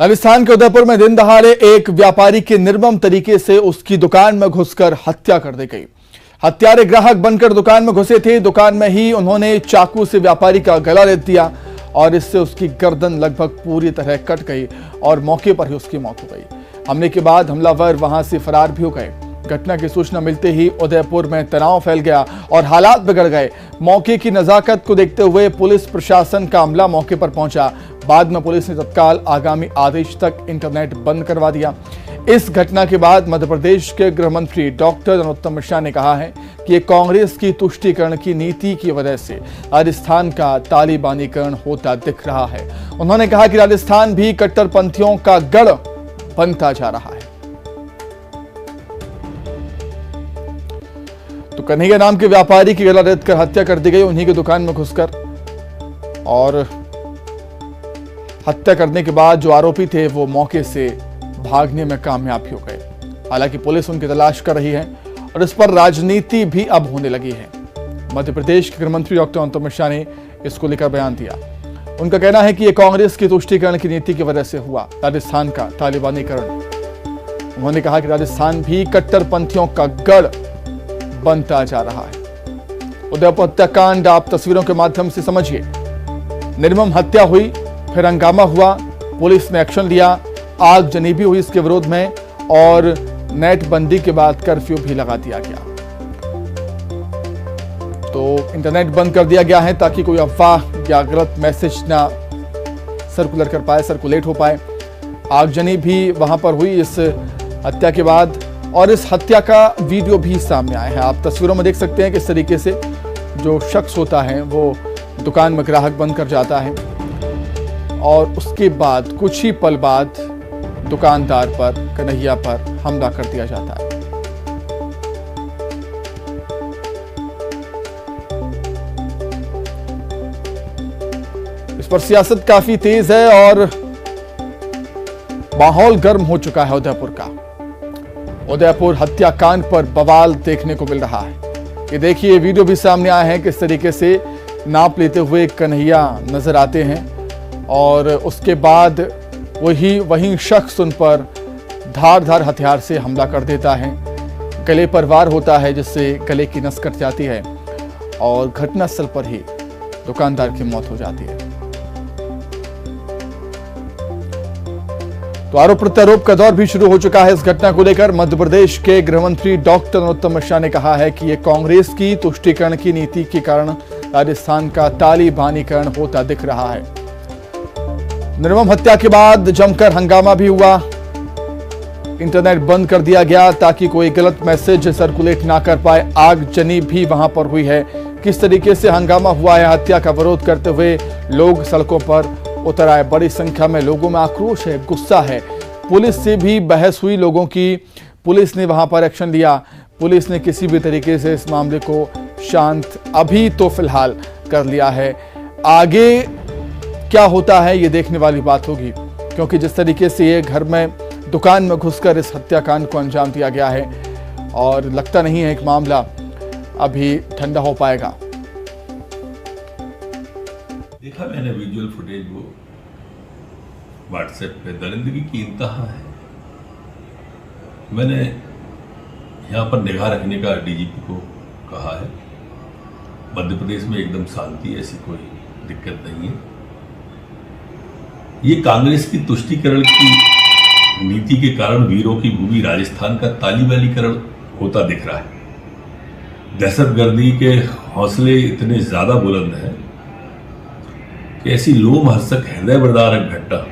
राजस्थान के उदयपुर में दिन दहाड़े एक व्यापारी की निर्मम तरीके से उसकी दुकान में घुसकर हत्या कर दी गई। हत्यारे ग्राहक बनकर दुकान में घुसे थे। दुकान में ही उन्होंने चाकू से व्यापारी का गला रेत दिया और इससे उसकी गर्दन लगभग पूरी तरह कट गई और मौके पर ही उसकी मौत हो गई। हमले के बाद हमलावर वहां से फरार भी हो गए। घटना की सूचना मिलते ही उदयपुर में तनाव फैल गया और हालात बिगड़ गए। मौके की नजाकत को देखते हुए पुलिस प्रशासन का अमला मौके पर पहुंचा। बाद में पुलिस ने तत्काल आगामी आदेश तक इंटरनेट बंद करवा दिया। इस घटना के बाद मध्य प्रदेश के गृह मंत्री डॉक्टर नरोत्तम मिश्रा ने कहा है कि कांग्रेस की तुष्टीकरण की नीति की वजह से राजस्थान का तालिबानीकरण होता दिख रहा है। उन्होंने कहा कि राजस्थान भी कट्टरपंथियों का गढ़ बनता जा रहा है। तो कन्हैया नाम के व्यापारी की गला रेत कर हत्या कर दी गई। उन्हीं की दुकान में घुसकर और हत्या करने के बाद जो आरोपी थे वो मौके से भागने में कामयाब हो गए। हालांकि पुलिस उनकी तलाश कर रही है और इस पर राजनीति भी अब होने लगी है। मध्य प्रदेश के गृह मंत्री डॉक्टर नरोत्तम मिश्रा ने इसको लेकर बयान दिया। उनका कहना है कि यह कांग्रेस की तुष्टीकरण की नीति की वजह से हुआ राजस्थान का तालिबानीकरण। उन्होंने कहा कि राजस्थान भी कट्टरपंथियों का गढ़ बनता जा रहा है। उदयपुर हत्याकांड आप तस्वीरों के माध्यम से समझिए। निर्मम हत्या हुई, फिर हंगामा हुआ, पुलिस ने एक्शन लिया, आगजनी भी हुई इसके विरोध में और नेट बंदी के बाद कर्फ्यू भी लगा दिया गया। तो इंटरनेट बंद कर दिया गया है ताकि कोई अफवाह या गलत मैसेज ना सर्कुलर कर पाए, सर्कुलेट हो पाए। आगजनी भी वहां पर हुई इस हत्या के बाद और इस हत्या का वीडियो भी सामने आया है। आप तस्वीरों में देख सकते हैं किस तरीके से जो शख्स होता है वो दुकान में ग्राहक बनकर जाता है और उसके बाद कुछ ही पल बाद दुकानदार पर, कन्हैया पर हमला कर दिया जाता है। इस पर सियासत काफी तेज है और माहौल गर्म हो चुका है उदयपुर का। उदयपुर हत्याकांड पर बवाल देखने को मिल रहा है। ये देखिए वीडियो भी सामने आया है किस तरीके से नाप लेते हुए कन्हैया नजर आते हैं और उसके बाद वही शख्स उन पर धारदार हथियार से हमला कर देता है। गले पर वार होता है जिससे गले की नस कट जाती है और घटनास्थल पर ही दुकानदार की मौत हो जाती है। तो आरोप प्रत्यारोप का दौर भी शुरू हो चुका है। इस घटना को लेकर मध्य प्रदेश के गृह मंत्री डॉक्टर नरोत्तम मिश्रा ने कहा है कि यह कांग्रेस की तुष्टीकरण की नीति के कारण राजस्थान का तालिबानीकरण होता दिख रहा है। निर्मम हत्या के बाद जमकर हंगामा भी हुआ। इंटरनेट बंद कर दिया गया ताकि कोई गलत मैसेज सर्कुलेट ना कर पाए। आगजनी भी वहां पर हुई है। किस तरीके से हंगामा हुआ है, हत्या का विरोध करते हुए लोग सड़कों पर उतर आए। बड़ी संख्या में लोगों में आक्रोश है, गुस्सा है। पुलिस से भी बहस हुई लोगों की। पुलिस ने वहां पर एक्शन लिया। पुलिस ने किसी भी तरीके से इस मामले को शांत अभी तो फिलहाल कर लिया है। आगे क्या होता है ये देखने वाली बात होगी, क्योंकि जिस तरीके से ये घर में दुकान में घुसकर इस हत्याकांड को अंजाम दिया गया है और लगता नहीं है कि मामला अभी ठंडा हो पाएगा। देखा मैंने विजुअल फुटेज, वो व्हाट्सएप पे दरिंदगी की इंतहा है। मैंने यहाँ पर निगाह रखने का डीजीपी को कहा है। मध्य प्रदेश में एकदम शांति है, ऐसी कोई दिक्कत नहीं है। ये कांग्रेस की तुष्टीकरण की नीति के कारण वीरों की भूमि राजस्थान का तालिबानीकरण होता दिख रहा है। दहशतगर्दी के हौसले इतने ज्यादा बुलंद हैं कि ऐसी लोमहर्षक हृदय विदारक घटना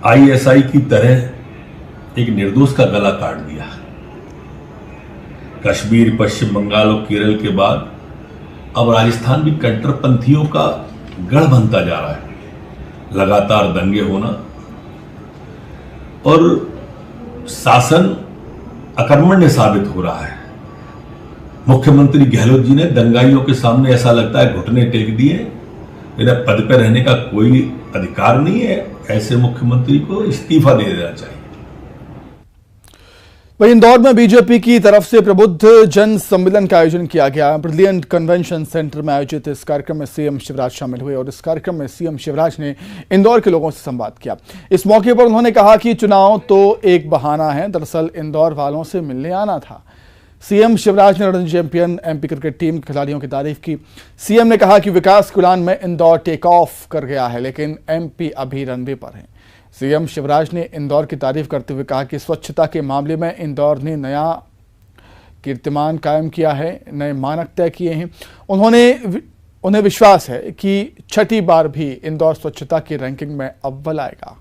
आईएसआई की तरह एक निर्दोष का गला काट दिया। कश्मीर, पश्चिम बंगाल और केरल के बाद अब राजस्थान भी कट्टरपंथियों का गढ़ बनता जा रहा है। लगातार दंगे होना और शासन अकर्मण्य साबित हो रहा है। मुख्यमंत्री गहलोत जी ने दंगाइयों के सामने ऐसा लगता है घुटने टेक दिए। मेरा पद पर रहने का कोई अधिकार नहीं है। ऐसे मुख्यमंत्री को इस्तीफा दे देना चाहिए। वहीं इंदौर में बीजेपी की तरफ से प्रबुद्ध जन सम्मेलन का आयोजन किया गया। ब्रिलियंट कन्वेंशन सेंटर में आयोजित इस कार्यक्रम में सीएम शिवराज शामिल हुए और इस कार्यक्रम में सीएम शिवराज ने इंदौर के लोगों से संवाद किया। इस मौके पर उन्होंने कहा कि चुनाव तो एक बहाना है, दरअसल इंदौर वालों से मिलने आना था। सीएम शिवराज ने Ranji champion MP cricket team के खिलाड़ियों की तारीफ की। सीएम ने कहा कि विकास की उड़ान में इंदौर टेक ऑफ कर गया है, लेकिन एमपी अभी रनवे पर है। सीएम शिवराज ने इंदौर की तारीफ करते हुए कहा कि स्वच्छता के मामले में इंदौर ने नया कीर्तिमान कायम किया है, नए मानक तय किए हैं। उन्हें विश्वास है कि छठी बार भी इंदौर स्वच्छता की रैंकिंग में अव्वल आएगा।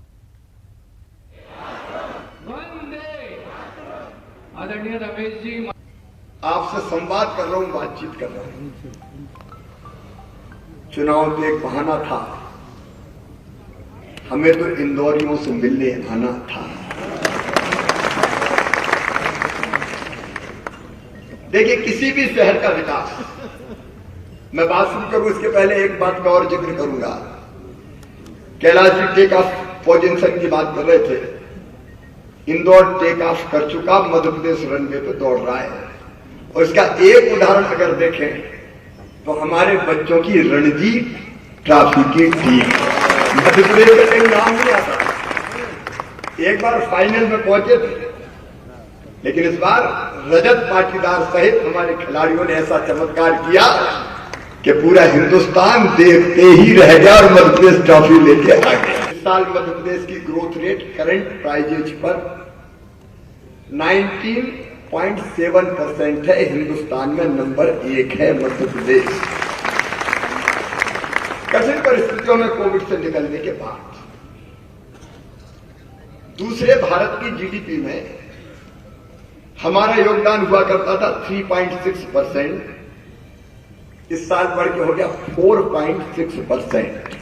आदरणीय रमेश जी, आपसे संवाद कर रहा हूं, बातचीत कर रहा हूं। चुनाव तो एक बहाना था, हमें तो इंदौरियों से मिलने आना था। देखिए, किसी भी शहर का विकास, मैं बात शुरू करूं इसके पहले एक बात का और जिक्र करूंगा। Kailash ji take off position की बात कर रहे थे। इंदौर टेक ऑफ कर चुका, मध्य प्रदेश रनवे पे दौड़ रहा है। और इसका एक उदाहरण अगर देखें तो हमारे बच्चों की रणजी ट्रॉफी की टीम, मध्य प्रदेश का कहीं नाम नहीं आता। एक बार फाइनल में पहुंचे थे, लेकिन इस बार रजत पाटीदार सहित हमारे खिलाड़ियों ने ऐसा चमत्कार किया कि पूरा हिंदुस्तान देखते ही रह गया और मध्य प्रदेश ट्रॉफी लेके आ गया। इस साल मध्य प्रदेश की ग्रोथ रेट करंट प्राइजेज पर 19.7% है। हिंदुस्तान में नंबर 1 है मध्य प्रदेश। कठिन परिस्थितियों में कोविड से निकलने के बाद दूसरे भारत की जीडीपी में हमारा योगदान हुआ करता था 3.6%, इस साल बढ़ के हो गया 4.6%।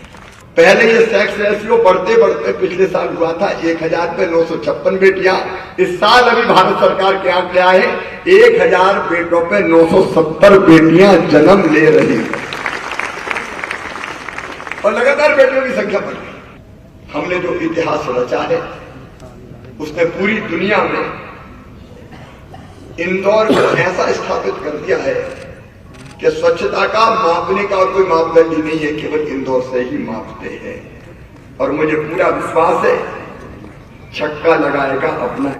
पहले ये सेक्स रेशियो बढ़ते बढ़ते पिछले साल हुआ था 1000 पे 956 बेटियां। इस साल अभी भारत सरकार के आंकड़े आए 1000 बेटों पे 970 बेटियां जन्म ले रही हैं और लगातार बेटियों की संख्या बढ़ रही। हमने जो इतिहास रचा है उसने पूरी दुनिया में इंदौर को ऐसा स्थापित कर दिया है कि स्वच्छता का मापने का और कोई मापदंड ही नहीं है, केवल इंदौर से ही मापते हैं। और मुझे पूरा विश्वास है छक्का लगाएगा अपना